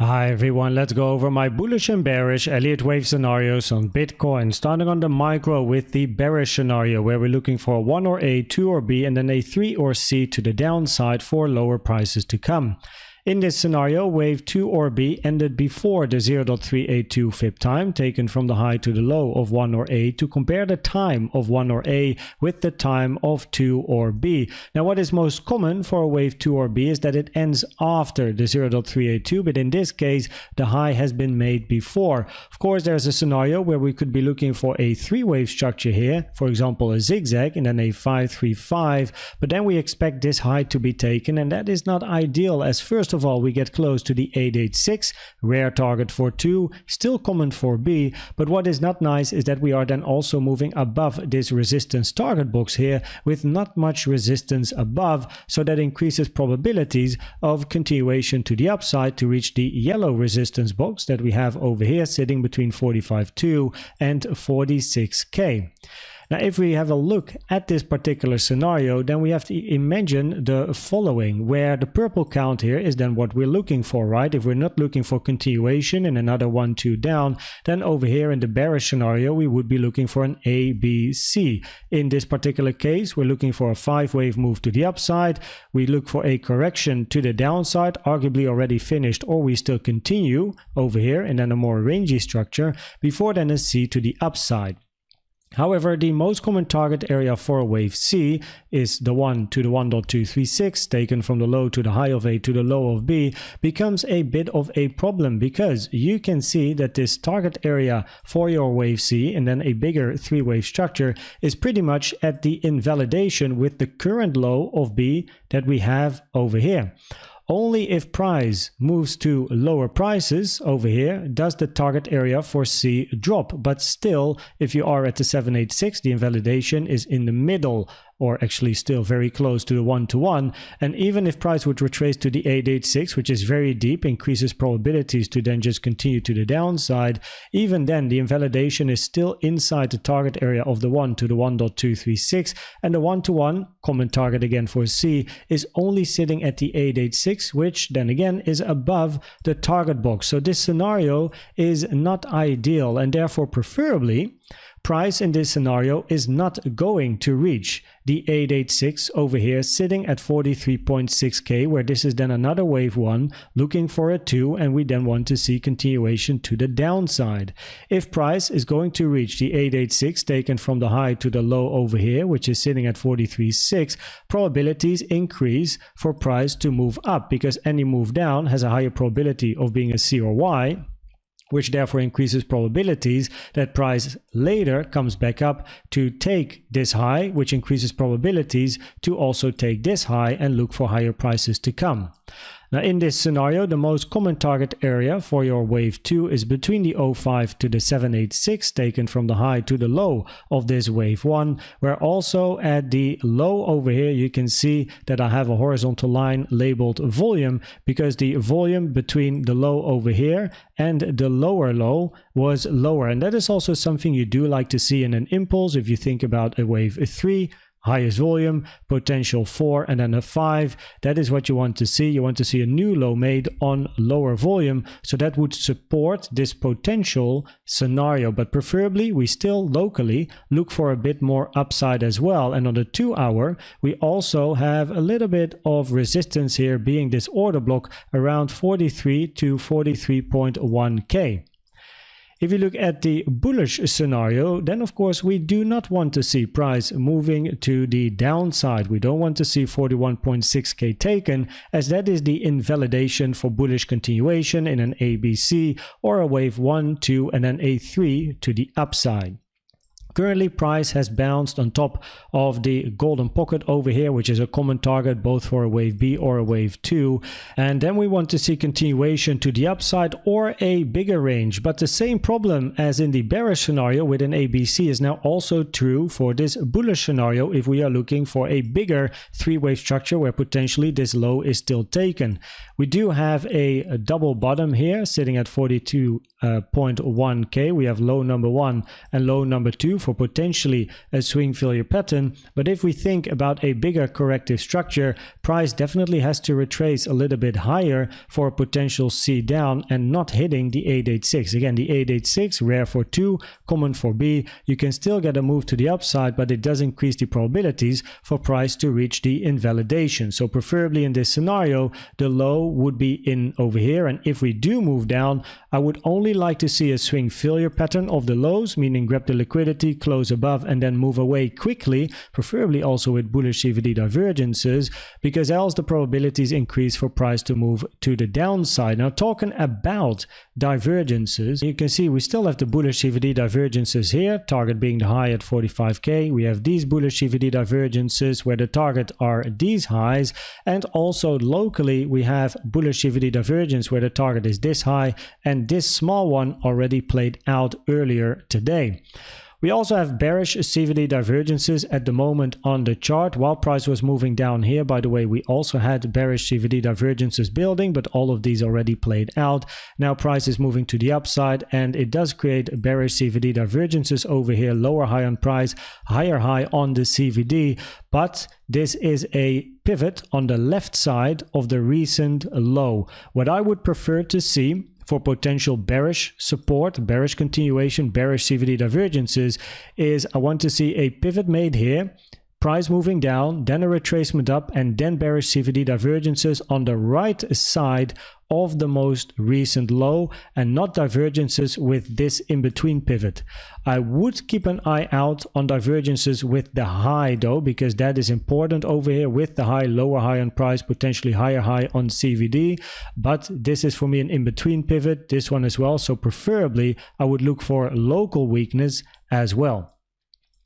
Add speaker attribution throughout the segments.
Speaker 1: Hi everyone, let's go over my bullish and bearish Elliott Wave scenarios on Bitcoin. Starting on the micro with the bearish scenario where we're looking for 1 or A, 2 or B, and then a 3 or C to the downside for lower prices to come. In this scenario, wave 2 or B ended before the 0.382 Fib time, taken from the high to the low of 1 or A to compare the time of 1 or A with the time of 2 or B. Now, what is most common for a wave 2 or B is that it ends after the 0.382, but in this case, the high has been made before. Of course, there's a scenario where we could be looking for a 3-wave structure here, for example, a zigzag and then a 5-3-5, but then we expect this high to be taken, and that is not ideal, as first of all, we get close to the 886, rare target for 2, still common for B, but what is not nice is that we are then also moving above this resistance target box here with not much resistance above, so that increases probabilities of continuation to the upside to reach the yellow resistance box that we have over here sitting between 45.2 and 46k. Now, if we have a look at this particular scenario, then we have to imagine the following, where the purple count here is then what we're looking for, right? If we're not looking for continuation and another 1, 2 down, then over here in the bearish scenario, we would be looking for an A, B, C. In this particular case, we're looking for a 5-wave move to the upside. We look for a correction to the downside, arguably already finished, or we still continue over here and then a more rangy structure before then a C to the upside. However, the most common target area for a wave C is the 1 to the 1.236, taken from the low to the high of A to the low of B, becomes a bit of a problem because you can see that this target area for your wave C and then a bigger 3-wave structure is pretty much at the invalidation with the current low of B that we have over here. Only if price moves to lower prices over here does the target area for C drop, but still, if you are at the 786, the invalidation is in the middle, or actually still very close to the 1-to-1, and even if price would retrace to the 886, which is very deep, increases probabilities to then just continue to the downside, even then the invalidation is still inside the target area of the 1 to the 1.236, and the 1-to-1, common target again for C, is only sitting at the 886, which then again is above the target box. So this scenario is not ideal, and therefore preferably price in this scenario is not going to reach the 886 over here sitting at 43.6k, where this is then another wave 1 looking for a 2, and we then want to see continuation to the downside. If price is going to reach the 886 taken from the high to the low over here, which is sitting at 43.6, probabilities increase for price to move up because any move down has a higher probability of being a C or Y, which therefore increases probabilities that price later comes back up to take this high, which increases probabilities to also take this high and look for higher prices to come. Now, in this scenario, the most common target area for your wave 2 is between the 05 to the 786, taken from the high to the low of this wave 1, where also at the low over here, you can see that I have a horizontal line labeled volume, because the volume between the low over here and the lower low was lower. And that is also something you do like to see in an impulse. If you think about a wave 3, highest volume, potential 4, and then a 5. That is what you want to see. You want to see a new low made on lower volume. So that would support this potential scenario. But preferably, we still locally look for a bit more upside as well. And on the 2-hour, we also have a little bit of resistance here, being this order block around 43 to 43.1k. If you look at the bullish scenario, then of course we do not want to see price moving to the downside. We don't want to see 41.6k taken, as that is the invalidation for bullish continuation in an ABC or a wave 1, 2, and then a 3 to the upside. Currently, price has bounced on top of the golden pocket over here, which is a common target both for a wave B or a wave 2. And then we want to see continuation to the upside or a bigger range. But the same problem as in the bearish scenario with an ABC is now also true for this bullish scenario if we are looking for a bigger 3-wave structure where potentially this low is still taken. We do have a double bottom here sitting at 42 0.1k. We have low number 1 and low number 2 for potentially a swing failure pattern. But if we think about a bigger corrective structure, price definitely has to retrace a little bit higher for a potential C down and not hitting the 886. Again, the 886, rare for 2, common for B. You can still get a move to the upside, but it does increase the probabilities for price to reach the invalidation. So preferably in this scenario, the low would be in over here. And if we do move down, I would only like to see a swing failure pattern of the lows, meaning grab the liquidity, close above, and then move away quickly, preferably also with bullish CVD divergences, because else the probabilities increase for price to move to the downside. Now, talking about divergences, you can see we still have the bullish CVD divergences here, target being the high at 45k. We have these bullish CVD divergences where the target are these highs, and also locally we have bullish CVD divergence where the target is this high, and this small one already played out earlier today. We also have bearish CVD divergences at the moment on the chart. While price was moving down here, by the way, we also had bearish CVD divergences building, but all of these already played out. Now price is moving to the upside, and it does create bearish CVD divergences over here. Lower high on price, higher high on the CVD, but this is a pivot on the left side of the recent low. What I would prefer to see for potential bearish support, bearish continuation, bearish CVD divergences is I want to see a pivot made here, price moving down, then a retracement up, and then bearish CVD divergences on the right side of the most recent low, and not divergences with this in-between pivot. I would keep an eye out on divergences with the high though, because that is important over here with the high, lower high on price, potentially higher high on CVD. But this is for me an in-between pivot, this one as well. So preferably I would look for local weakness as well.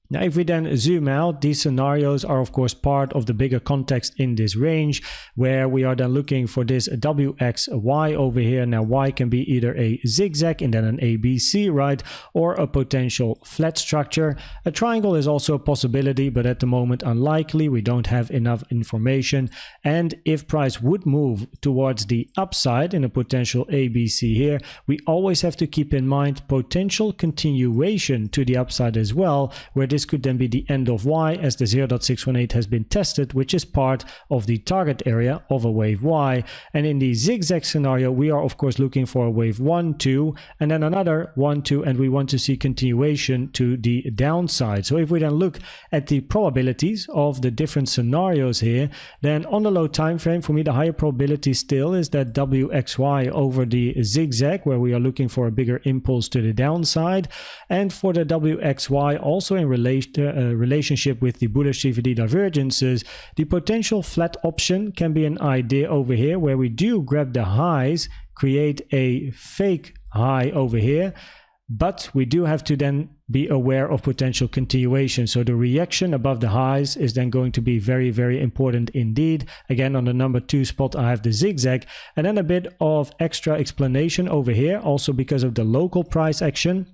Speaker 1: Now, if we then zoom out, these scenarios are of course part of the bigger context in this range, where we are then looking for this WXY over here. Now, Y can be either a zigzag and then an ABC, right? Or a potential flat structure. A triangle is also a possibility, but at the moment unlikely. We don't have enough information. And if price would move towards the upside in a potential ABC here, we always have to keep in mind potential continuation to the upside as well, where this could then be the end of Y, as the 0.618 has been tested, which is part of the target area of a wave Y. And in the zigzag scenario, we are of course looking for a wave 1, 2, and then another 1, 2, and we want to see continuation to the downside. So if we then look at the probabilities of the different scenarios here, then on the low time frame, for me the higher probability still is that WXY over the zigzag, where we are looking for a bigger impulse to the downside. And for the WXY, also in relationship with the bullish CVD divergences, the potential flat option can be an idea over here, where we do grab the highs, create a fake high over here, but we do have to then be aware of potential continuation. So the reaction above the highs is then going to be very, very important indeed. Again, on the number 2 spot, I have the zigzag, and then a bit of extra explanation over here, also because of the local price action.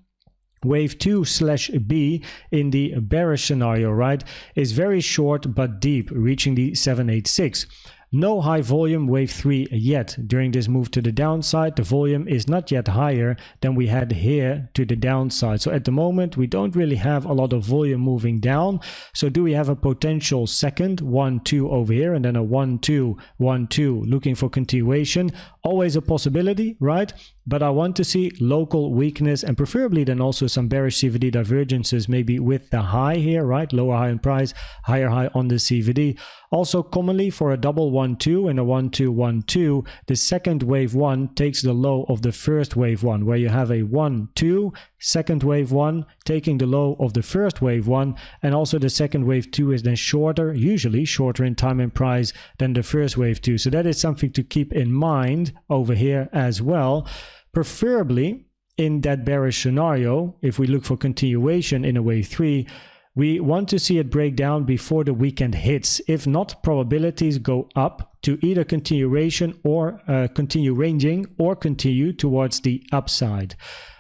Speaker 1: Wave 2/B in the bearish scenario, right, is very short but deep, reaching the 786. No high volume wave 3 yet. During this move to the downside, the volume is not yet higher than we had here to the downside. So at the moment, we don't really have a lot of volume moving down. So do we have a potential second 1-2 over here, and then a 1-2, 1-2, looking for continuation? Always a possibility, right? But I want to see local weakness, and preferably then also some bearish CVD divergences, maybe with the high here, right? Lower high on price, higher high on the CVD. Also commonly for a double 1-2 and a 1-2, 1-2, the second wave 1 takes the low of the first wave 1, where you have a 1-2, second wave 1 taking the low of the first wave 1, and also the second wave 2 is then shorter, usually shorter in time and price than the first wave 2. So that is something to keep in mind over here as well. Preferably in that bearish scenario, if we look for continuation in a wave 3, we want to see it break down before the weekend hits. If not, probabilities go up to either continuation or continue ranging, or continue towards the upside.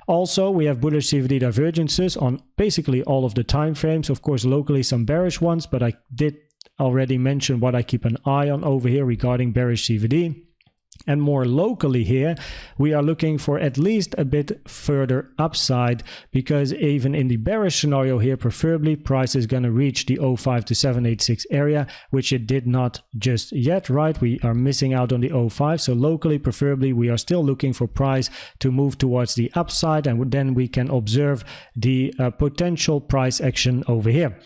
Speaker 1: Also, we have bullish CVD divergences on basically all of the time frames. Of course, locally some bearish ones, but I did already mention what I keep an eye on over here regarding bearish CVD. And more locally here, we are looking for at least a bit further upside, because even in the bearish scenario here, preferably price is going to reach the 05 to 786 area, which it did not just yet, right? We are missing out on the 05. So locally, preferably, we are still looking for price to move towards the upside, and then we can observe the potential price action over here.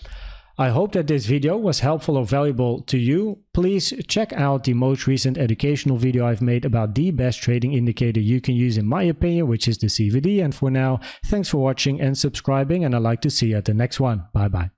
Speaker 1: I hope that this video was helpful or valuable to you. Please check out the most recent educational video I've made about the best trading indicator you can use in my opinion, which is the CVD. And for now, thanks for watching and subscribing, and I'd like to see you at the next one. Bye bye.